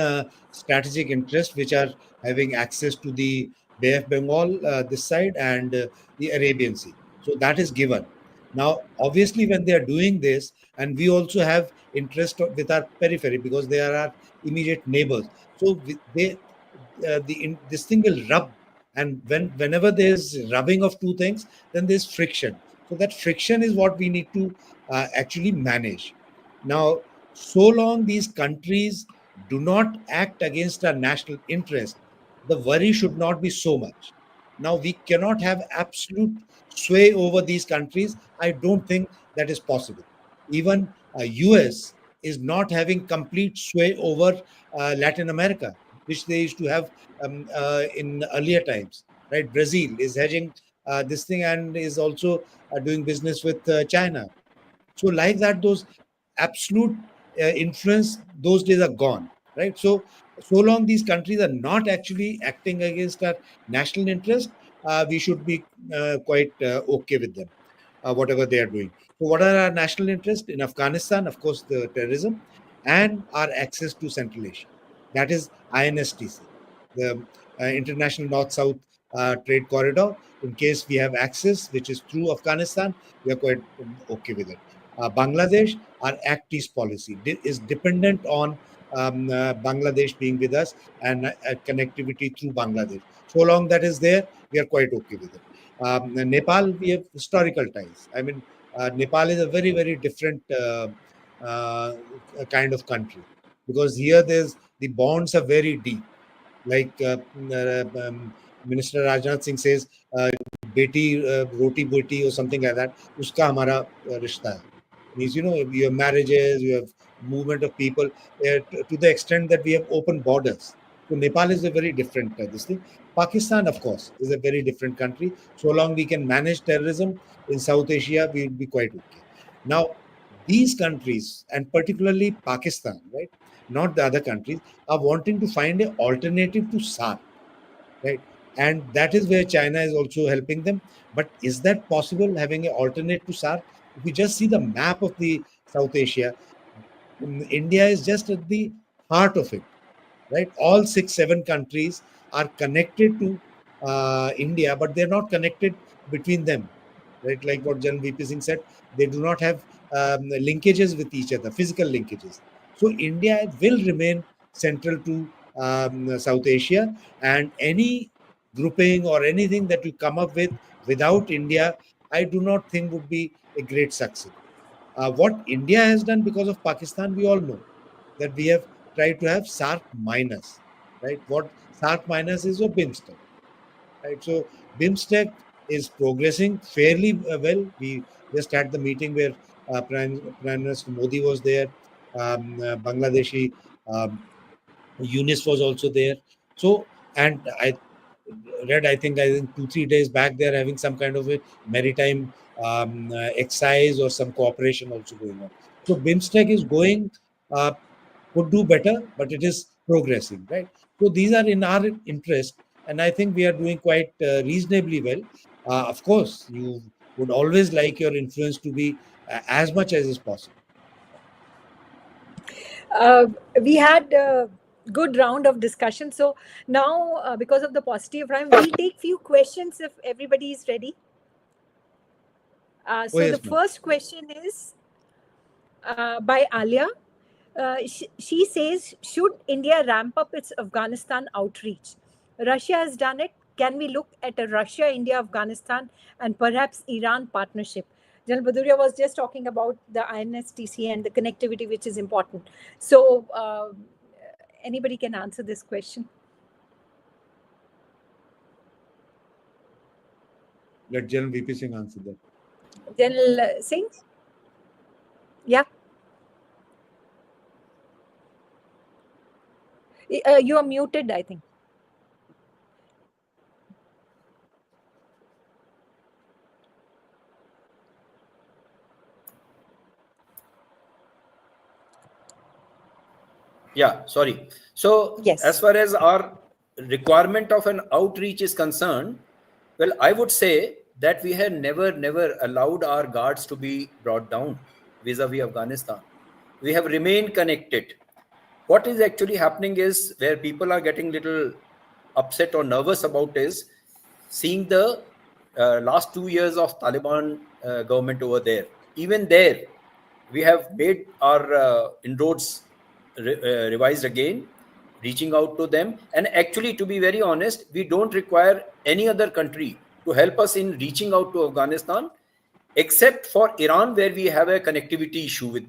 strategic interests, which are having access to the Bay of Bengal this side and the Arabian Sea. So that is given. Now, obviously, when they are doing this, and we also have interest with our periphery because they are our immediate neighbors. So they this thing will rub, and whenever there's rubbing of two things, then there's friction. So that friction is what we need to actually manage. Now, so long these countries do not act against our national interest, the worry should not be so much. Now, we cannot have absolute sway over these countries. I don't think that is possible. Even US is not having complete sway over Latin America, which they used to have in earlier times. Right? Brazil is hedging this thing and is also doing business with China. So, like that, those absolute influence, those days are gone, right? So, so long these countries are not actually acting against our national interest, we should be quite okay with them, whatever they are doing. So, what are our national interests in Afghanistan? Of course, the terrorism and our access to Central Asia. That is INSTC, the International North-South Trade Corridor. In case we have access, which is through Afghanistan, we are quite okay with it. Bangladesh, our Act East policy is dependent on Bangladesh being with us and connectivity through Bangladesh. So long that is there, we are quite okay with it. Nepal, we have historical ties. I mean, Nepal is a very, very different kind of country because here the bonds are very deep. Like Minister Rajnath Singh says, "Beti roti beti" or something like that. Uska hamara rishta hai. Means, you have marriages, you have movement of people to the extent that we have open borders. So Nepal is a very different this thing. Pakistan, of course, is a very different country. So long we can manage terrorism in South Asia, we will be quite okay. Now, these countries, and particularly Pakistan, right, not the other countries, are wanting to find an alternative to SARC, right? And that is where China is also helping them. But is that possible, having an alternate to SARC? If you just see the map of the South Asia, India is just at the heart of it, right? All 6, 7 countries are connected to India, but they're not connected between them, right? Like what General VP Singh said, they do not have linkages with each other, physical linkages. So India will remain central to South Asia, and any grouping or anything that you come up with without India, I do not think would be a great success. What India has done because of Pakistan, we all know that we have tried to have SARC minus, right? What SARC minus is, or BIMSTEC, right? So BIMSTEC is progressing fairly well. We just had the meeting where Prime Minister Modi was there, Bangladeshi Yunus was also there. So, and I read, I think 2-3 days back, they're having some kind of a maritime exercise or some cooperation also going on. So BIMSTEC is going, could do better, but it is progressing, right? So these are in our interest, and I think we are doing quite reasonably well. Of course, you would always like your influence to be as much as is possible. We had a good round of discussion. So now, because of the positive round, we'll take few questions if everybody is ready. So yes, the first question is by Alia. She says, should India ramp up its Afghanistan outreach? Russia has done it. Can we look at a Russia, India, Afghanistan, and perhaps Iran partnership? General Bhadauria was just talking about the INSTC and the connectivity, which is important. So anybody can answer this question. Let General VP Singh answer that. General Singh? Yeah. You are muted, I think. Yeah, sorry. So Yes. as far as our requirement of an outreach is concerned, well, I would say that we have never allowed our guards to be brought down vis-a-vis Afghanistan. We have remained connected. What is actually happening is, where people are getting little upset or nervous about, is seeing the last 2 years of Taliban government over there. Even there, we have made our inroads revised again, reaching out to them. And actually, to be very honest, we don't require any other country to help us in reaching out to Afghanistan, except for Iran, where we have a connectivity issue with,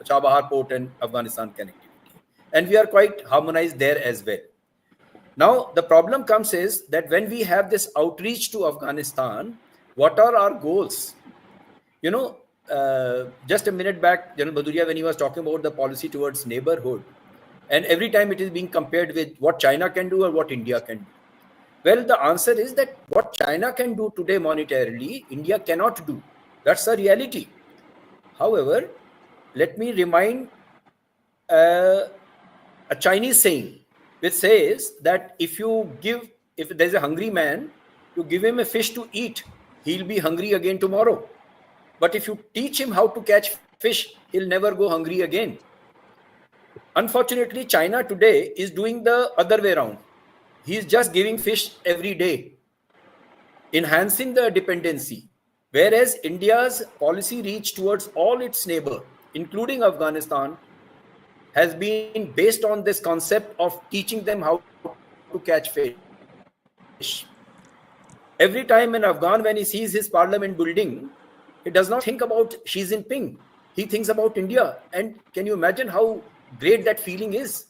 Chabahar port and Afghanistan connectivity. And we are quite harmonized there as well. Now, the problem comes is that when we have this outreach to Afghanistan, what are our goals? You know, just a minute back, General Bhadauria, when he was talking about the policy towards neighborhood, and every time it is being compared with what China can do or what India can do. Well, the answer is that what China can do today monetarily, India cannot do. That's the reality. However, let me remind a Chinese saying, which says that if there's a hungry man, you give him a fish to eat, he'll be hungry again tomorrow. But if you teach him how to catch fish, he'll never go hungry again. Unfortunately, China today is doing the other way around. He's just giving fish every day, enhancing the dependency. Whereas India's policy reach towards all its neighbors, including Afghanistan, has been based on this concept of teaching them how to catch fish. Every time an Afghan, when he sees his parliament building, he does not think about Xi Jinping. He thinks about India. And can you imagine how great that feeling is?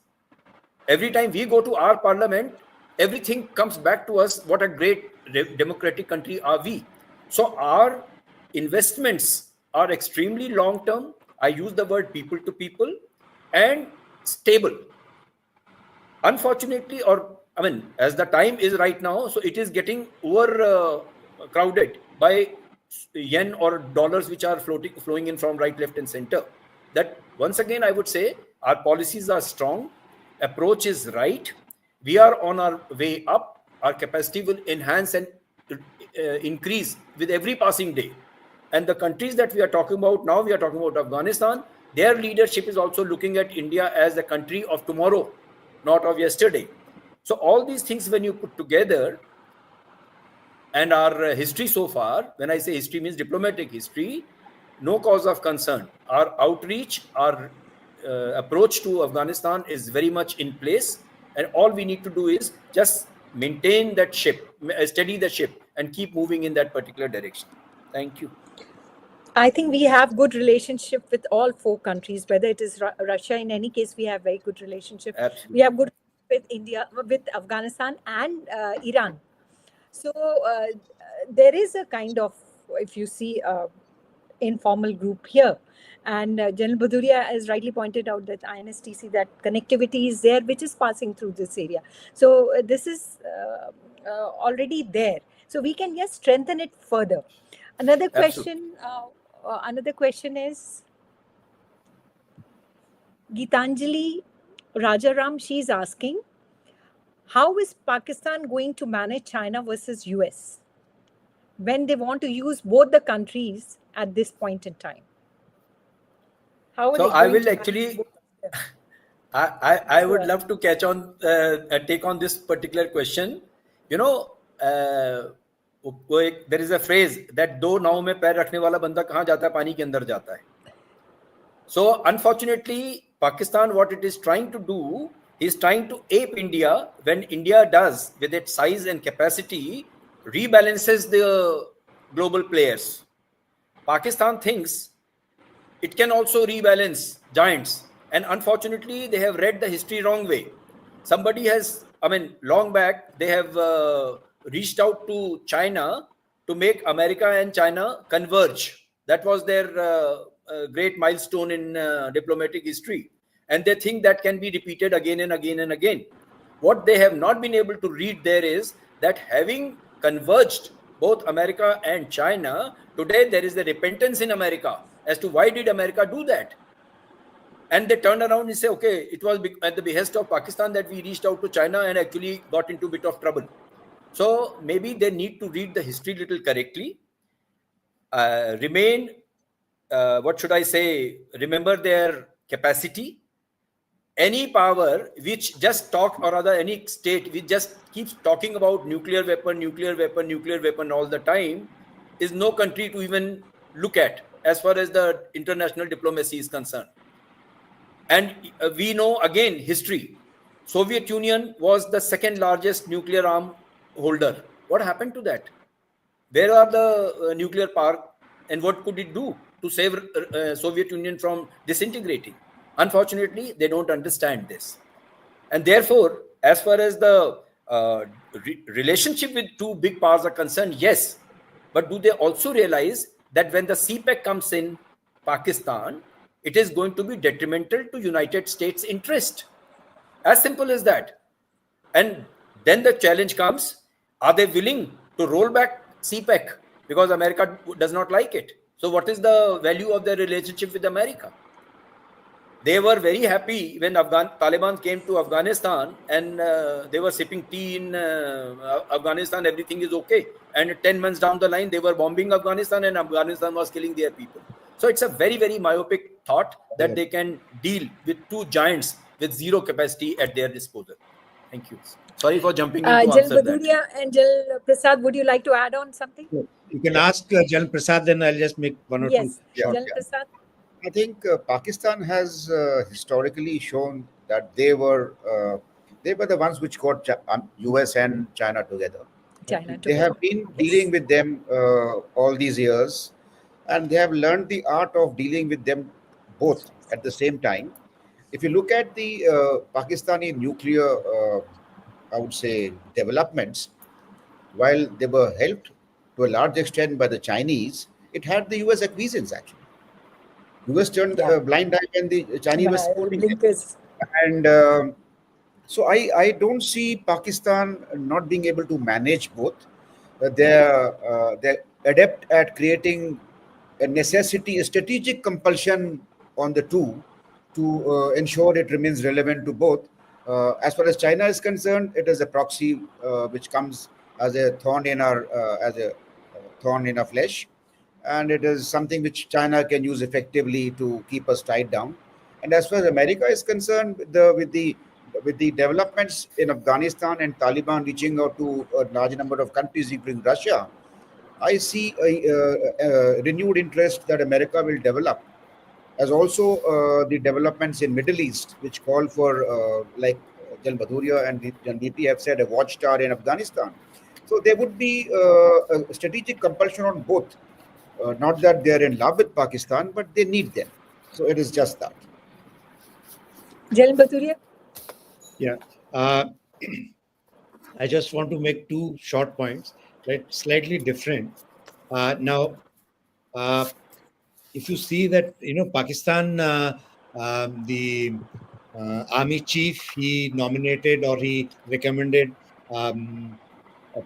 Every time we go to our parliament, everything comes back to us. What a great democratic country are we? So our investments are extremely long-term. I use the word people to people, and stable. Unfortunately, as the time is right now, so it is getting crowded by yen or dollars which are flowing in from right, left, and center. That once again, I would say our policies are strong, approach is right. We are on our way up. Our capacity will enhance and increase with every passing day. And the countries that we are talking about now, we are talking about Afghanistan. Their leadership is also looking at India as the country of tomorrow, not of yesterday. So all these things, when you put together, and our history so far, when I say history means diplomatic history, no cause of concern. Our outreach, our approach to Afghanistan is very much in place, and all we need to do is just maintain that ship, steady the ship, and keep moving in that particular direction. Thank you. I think we have good relationship with all 4 countries, whether it is Russia. In any case, we have very good relationship. Absolutely. We have good with India, with Afghanistan and Iran. So there is a kind of, if you see, informal group here. And General Bhadauria has rightly pointed out that INSTC, that connectivity is there, which is passing through this area. So this is already there. So we can just strengthen it further. Another question. Another question is Geetanjali Rajaram. She's asking, how is Pakistan going to manage China versus US when they want to use both the countries at this point in time? How are So they I going will to actually, manage both of them? I would love to catch on, take on this particular question. You know, there is a phrase that दो नाव में पैर रखने वाला बंदा कहाँ जाता है, पानी के अंदर जाता है. So unfortunately, Pakistan, what it is trying to do is trying to ape India. When India does, with its size and capacity, rebalances the global players. Pakistan thinks it can also rebalance giants, and unfortunately they have read the history wrong way. Somebody has, long back they have reached out to China to make America and China converge. That was their great milestone in diplomatic history, and they think that can be repeated again and again and again. What they have not been able to read there is that having converged both America and China, today there is a repentance in America as to why did America do that. And they turned around and say, okay, it was at the behest of Pakistan that we reached out to China and actually got into a bit of trouble. So maybe they need to read the history little correctly, remember their capacity. Any power which just talk, or rather any state which just keeps talking about nuclear weapon all the time, is no country to even look at as far as the international diplomacy is concerned. And we know, again, history. Soviet Union was the second largest nuclear arm holder. What happened to that? Where are the nuclear park, and what could it do to save Soviet Union from disintegrating? Unfortunately, they don't understand this. And therefore, as far as the relationship with 2 big powers are concerned, yes. But do they also realize that when the CPEC comes in Pakistan, it is going to be detrimental to United States' interest? As simple as that. And then the challenge comes, are they willing to roll back CPEC? Because America does not like it. So what is the value of their relationship with America? They were very happy when Taliban came to Afghanistan, and they were sipping tea in Afghanistan, everything is okay. And 10 months down the line, they were bombing Afghanistan, and Afghanistan was killing their people. So it's a very, very myopic thought that they can deal with 2 giants with zero capacity at their disposal. Thank you. Sorry for jumping in to answer that. Bhadauria and General Prasad, would you like to add on something? You can ask General Prasad, then I'll just make one or two. Yes, General Prasad. I think Pakistan has historically shown that they were the ones which got US and China together. They have been dealing with them all these years, and they have learned the art of dealing with them both at the same time. If you look at the Pakistani nuclear, I would say, developments, while they were helped to a large extent by the Chinese, it had the US acquiescence actually. US turned a blind eye when the Chinese were supporting them. And so I don't see Pakistan not being able to manage both. They're adept at creating a necessity, a strategic compulsion on the 2 to ensure it remains relevant to both. As far as China is concerned, it is a proxy which comes as a thorn in our flesh. And it is something which China can use effectively to keep us tied down. And as far as America is concerned, with the with the developments in Afghanistan and Taliban reaching out to a large number of countries, including Russia, I see a renewed interest that America will develop, as also the developments in Middle East, which call for, like Gen Bhadauria and Gen DP have said, a watchtower in Afghanistan. So there would be a strategic compulsion on both. Not that they are in love with Pakistan, but they need them. So it is just that. General Bhadauria? Yeah. Uh, I just want to make two short points, right? Slightly different. Now, uh, if you see that, Pakistan, the army chief, he nominated or he recommended um,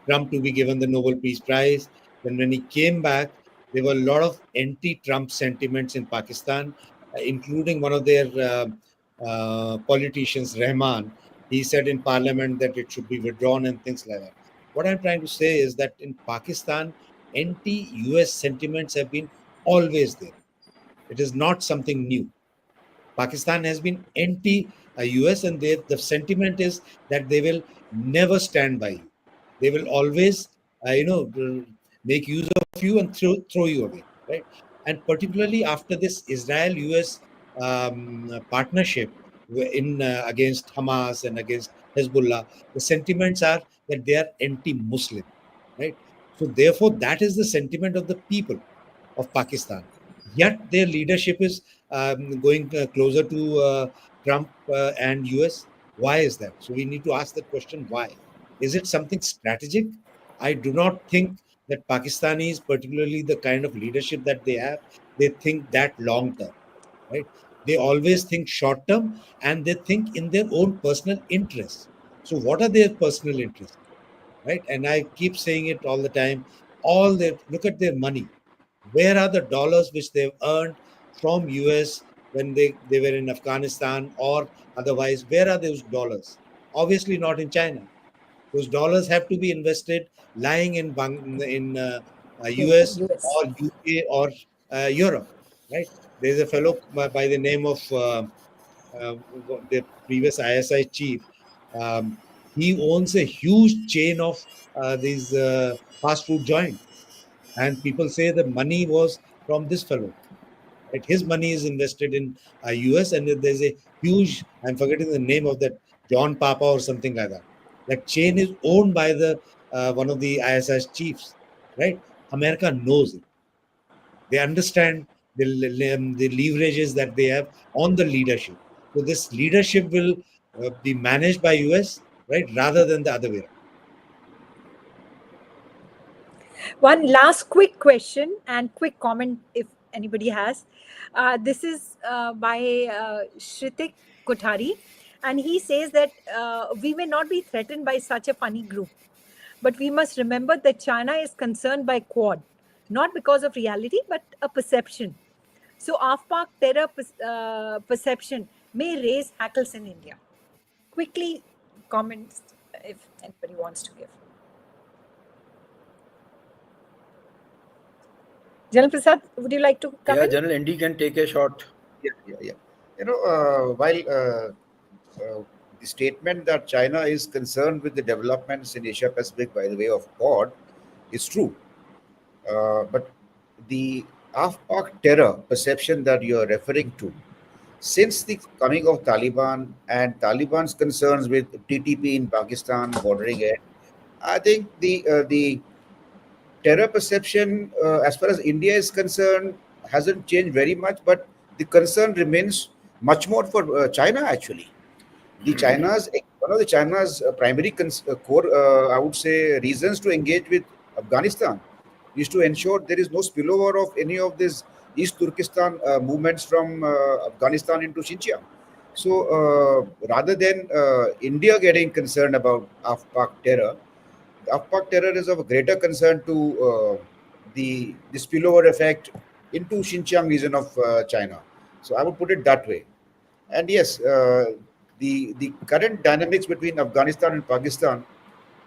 Trump to be given the Nobel Peace Prize. Then when he came back, there were a lot of anti-Trump sentiments in Pakistan, including one of their politicians, Rahman. He said in parliament that it should be withdrawn and things like that. What I'm trying to say is that in Pakistan, anti-US sentiments have been always there. It is not something new. Pakistan has been anti-US, and the sentiment is that they will never stand by you. They will always, make use of you and throw you away, right? And particularly after this Israel-US partnership in against Hamas and against Hezbollah, the sentiments are that they are anti-Muslim, right? So therefore, that is the sentiment of the people of Pakistan. Yet their leadership is going closer to Trump and US. Why is that? So we need to ask that question: why? Is it something strategic? I do not think that Pakistanis, particularly the kind of leadership that they think that long term, right? They always think short term, and they think in their own personal interests. So what are their personal interests, right? And I keep saying it all the time. Look at their money. Where are the dollars which they've earned from US when they were in Afghanistan or otherwise? Where are those dollars? Obviously not in China. Those dollars have to be invested lying Yes, US US. or UK or Europe, right? There's a fellow by the name of the previous ISI chief. Um, he owns a huge chain of these fast food joints, and people say the money was from this fellow. Right? His money is invested in US, and there's a huge, I'm forgetting the name of that, John Papa or something like that. That chain is owned by the one of the ISIS chiefs, right? America knows it. They understand the leverages that they have on the leadership. So this leadership will be managed by US, right, rather than the other way around. One last quick question and quick comment if anybody has. This is by Shritik Kothari, and he says that we may not be threatened by such a funny group, but we must remember that China is concerned by Quad, not because of reality, but a perception. So, AfPak terror perception may raise hackles in India. Quickly, comments if anybody wants to give. General Prasad, would you like to come Yeah, in? General ND can take a shot. Yeah. While the statement that China is concerned with the developments in Asia Pacific by the way of Quad is true, but the AfPak terror perception that you are referring to, since the coming of Taliban and Taliban's concerns with TTP in Pakistan bordering it, I think the terror perception, as far as India is concerned, hasn't changed very much, but the concern remains much more for China actually. One of the China's primary core, I would say, reasons to engage with Afghanistan is to ensure there is no spillover of any of these East Turkestan movements from Afghanistan into Xinjiang. So rather than India getting concerned about AfPak terror, AfPak terror is of greater concern to the spillover effect into Xinjiang region of China. So I would put it that way. And yes, the current dynamics between Afghanistan and Pakistan,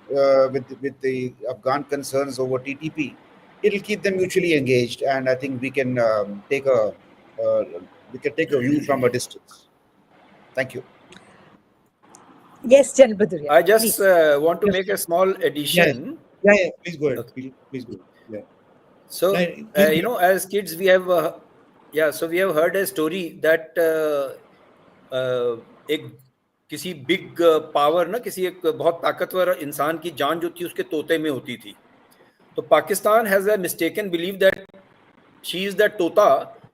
with the Afghan concerns over TTP, it'll keep them mutually engaged, and I think uh, we can take a view from a distance. Thank you. Yes, General Bhadauria. I just please. want to Yes. make a small Yeah, addition. yeah. Please go ahead. Okay. Please go ahead. Yeah. So, Right, please go ahead. as kids, we have, so we have heard a story that एक किसी big power ना, किसी एक बहुत ताकतवर इंसान की जान जो थी उसके तोते में होती थी. तो Pakistan has a mistaken believe that she is that तोता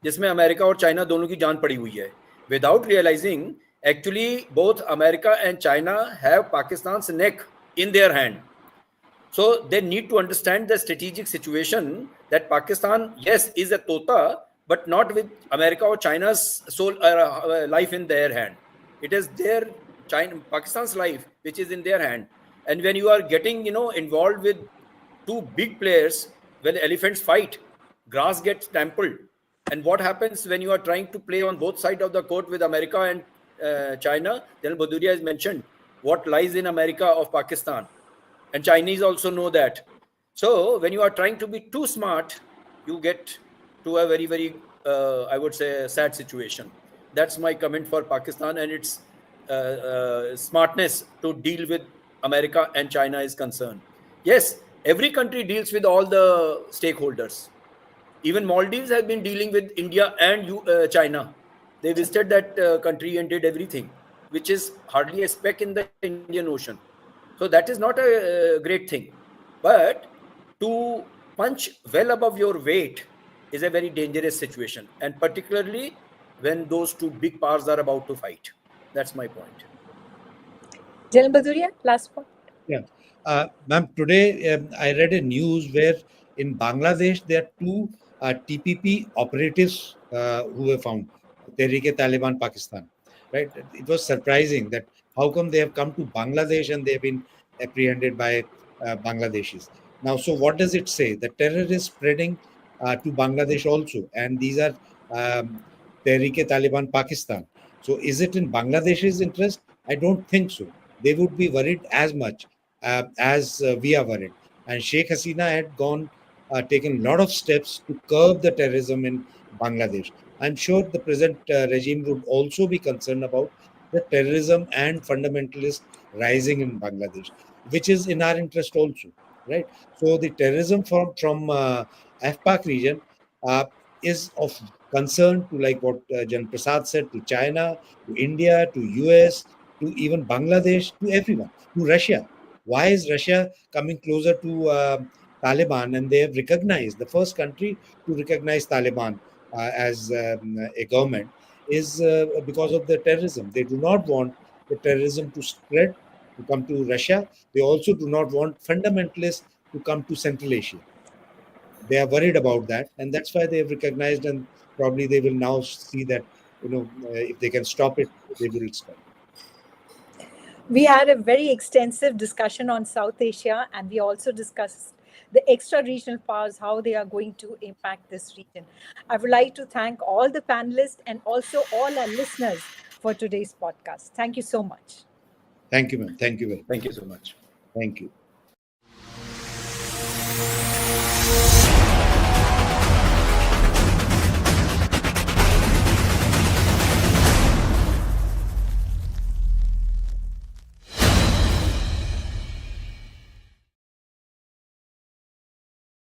जिसमें अमेरिका और चाइना दोनों की जान पड़ी हुई है, without realizing actually both America and China have Pakistan's neck in their hand. So they need to understand the strategic situation that Pakistan, yes, is a tota, but not with America or China's soul life in their hand. It is their Pakistan's life which is in their hand. And when you are getting, involved with two big players, when elephants fight, grass gets trampled. And what happens when you are trying to play on both sides of the court with America and China? Then Bhadauria has mentioned what lies in America of Pakistan. And Chinese also know that. So when you are trying to be too smart, you get to a very, very, I would say, sad situation. That's my comment for Pakistan and its smartness to deal with America and China is concerned. Yes, every country deals with all the stakeholders. Even Maldives have been dealing with India and China. They visited that country and did everything, which is hardly a speck in the Indian Ocean. So that is not a great thing. But to punch well above your weight is a very dangerous situation. And particularly when those two big powers are about to fight. That's my point. General Bhadauria, last point. Yeah. Ma'am, today I read a news where in Bangladesh there are two TPP operatives who were found, Tehreek-e-Taliban Pakistan. Right? It was surprising that how come they have come to Bangladesh and they have been apprehended by Bangladeshis. Now, so what does it say? The terror is spreading to Bangladesh also, and these are Tehreek-e-Taliban Pakistan. So is it in Bangladesh's interest? I don't think so. They would be worried as much as we are worried. And Sheikh Hasina had taken a lot of steps to curb the terrorism in Bangladesh. I'm sure the present regime would also be concerned about the terrorism and fundamentalist rising in Bangladesh, which is in our interest also, right? So the terrorism from AFPAC region is of concern to, like what Jan Prasad said, to China, to India, to US, to even Bangladesh, to everyone, to Russia. Why is Russia coming closer to Taliban? And they have recognized, the first country to recognize Taliban as a government is because of the terrorism. They do not want the terrorism to spread, to come to Russia. They also do not want fundamentalists to come to Central Asia. They are worried about that, and that's why they have recognized, and probably they will now see that, if they can stop it, they will stop. We had a very extensive discussion on South Asia, and we also discussed the extra-regional powers, how they are going to impact this region. I would like to thank all the panelists and also all our listeners for today's podcast. Thank you so much. Thank you, ma'am. Thank you very much. Thank you so much. Thank you.